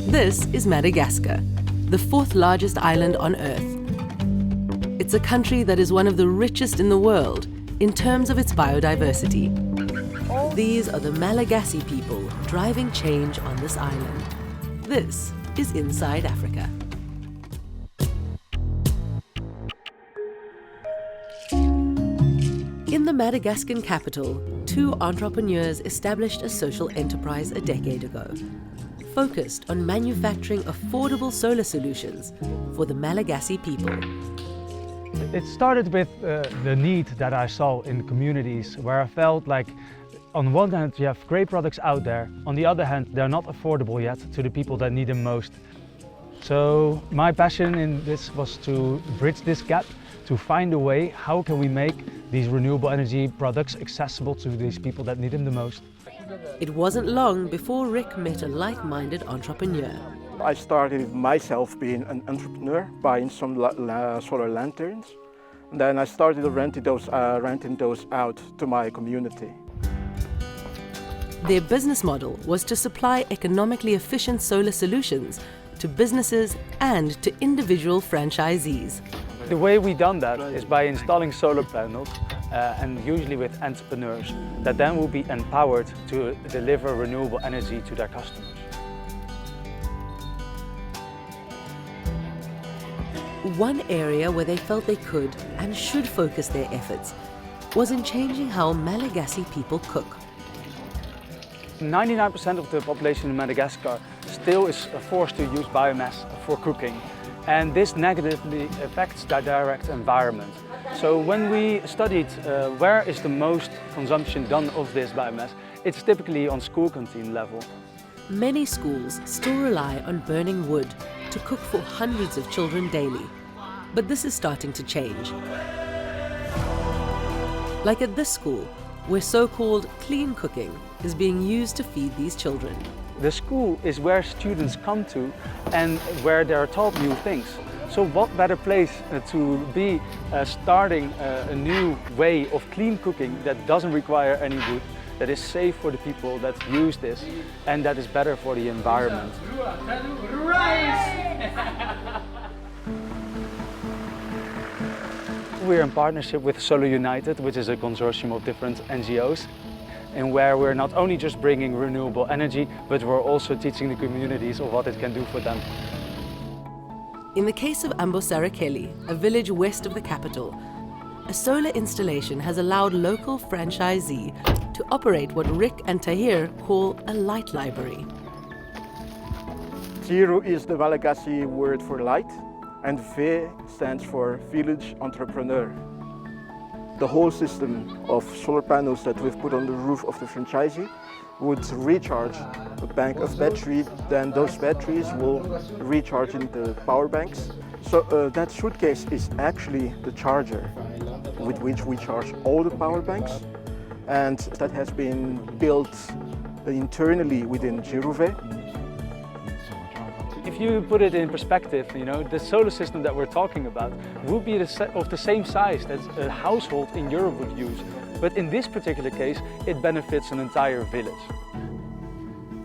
This is Madagascar, the fourth largest island on Earth. It's a country that is one of the richest in the world in terms of its biodiversity. These are the Malagasy people driving change on this island. This is Inside Africa. In the Madagascan capital, two entrepreneurs established a social enterprise a decade ago, focused on manufacturing affordable solar solutions for the Malagasy people. It started with the need that I saw in communities where I felt like on one hand you have great products out there, on the other hand they're not affordable yet to the people that need them most. So my passion in this was to bridge this gap, to find a way how can we make these renewable energy products accessible to these people that need them the most. It wasn't long before Rick met a like-minded entrepreneur. I started myself being an entrepreneur, buying some solar lanterns. And then I started renting those out to my community. Their business model was to supply economically efficient solar solutions to businesses and to individual franchisees. The way we done that is by installing solar panels and usually with entrepreneurs that then will be empowered to deliver renewable energy to their customers. One area where they felt they could and should focus their efforts was in changing how Malagasy people cook. 99% of the population in Madagascar still is forced to use biomass for cooking, and this negatively affects their direct environment. So when we studied where is the most consumption done of this biomass, it's typically on school canteen level. Many schools still rely on burning wood to cook for hundreds of children daily, but this is starting to change. Like at this school, where so-called clean cooking is being used to feed these children. The school is where students come to and where they are taught new things. So what better place to be starting a new way of clean cooking that doesn't require any wood, that is safe for the people that use this, and that is better for the environment. We're in partnership with Solar United, which is a consortium of different NGOs, and where we're not only just bringing renewable energy, but we're also teaching the communities of what it can do for them. In the case of Ambosarakeli, a village west of the capital, a solar installation has allowed local franchisee to operate what Rick and Tahir call a light library. Zero is the Malagasy word for light, and V stands for village entrepreneur. The whole system of solar panels that we've put on the roof of the franchisee would recharge a bank of batteries, then those batteries will recharge into power banks. So that suitcase is actually the charger with which we charge all the power banks, and that has been built internally within Girouve. If you put it in perspective, the solar system that we're talking about would be of the same size that a household in Europe would use. But in this particular case, it benefits an entire village.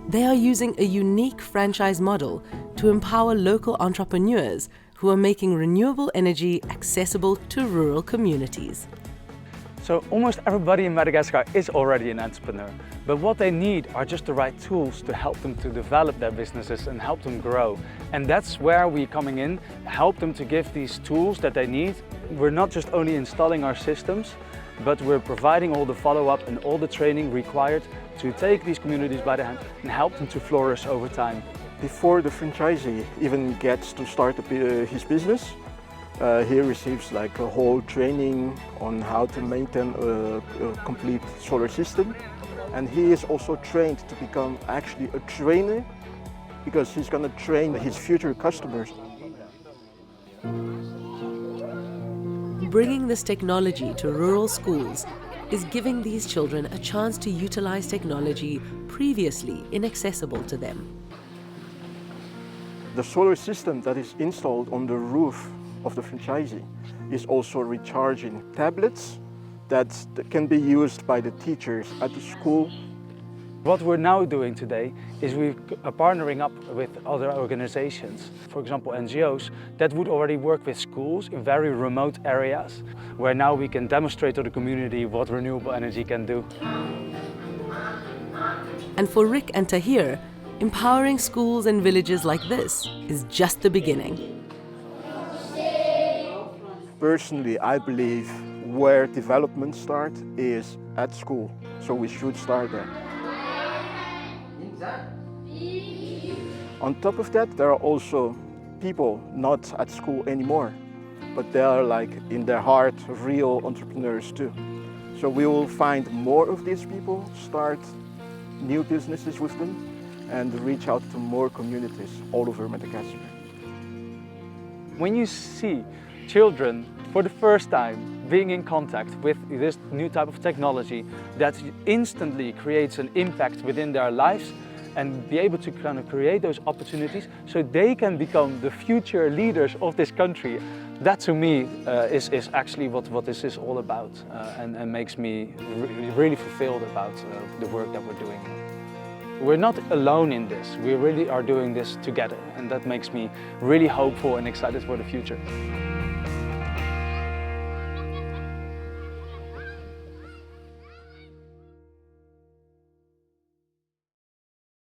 They are using a unique franchise model to empower local entrepreneurs who are making renewable energy accessible to rural communities. So almost everybody in Madagascar is already an entrepreneur, but what they need are just the right tools to help them to develop their businesses and help them grow. And that's where we're coming in, help them to give these tools that they need. We're not just only installing our systems, but we're providing all the follow-up and all the training required to take these communities by the hand and help them to flourish over time. Before the franchisee even gets to start his business, he receives like a whole training on how to maintain a complete solar system. And he is also trained to become actually a trainer, because he's going to train his future customers. Bringing this technology to rural schools is giving these children a chance to utilize technology previously inaccessible to them. The solar system that is installed on the roof of the franchisee is also recharging tablets that can be used by the teachers at the school What we're now doing today is we are partnering up with other organizations, for example NGOs, that would already work with schools in very remote areas, where now we can demonstrate to the community what renewable energy can do. And for Rick and Tahir, empowering schools and villages like this is just the beginning. Personally, I believe where development starts is at school, so we should start there. On top of that, there are also people not at school anymore, but they are like in their heart real entrepreneurs too. So we will find more of these people, start new businesses with them, and reach out to more communities all over Madagascar. When you see children for the first time being in contact with this new type of technology that instantly creates an impact within their lives, and be able to kind of create those opportunities so they can become the future leaders of this country, that to me is actually what this is all about, and makes me really fulfilled about the work that we're doing. We're not alone in this, we really are doing this together, and that makes me really hopeful and excited for the future.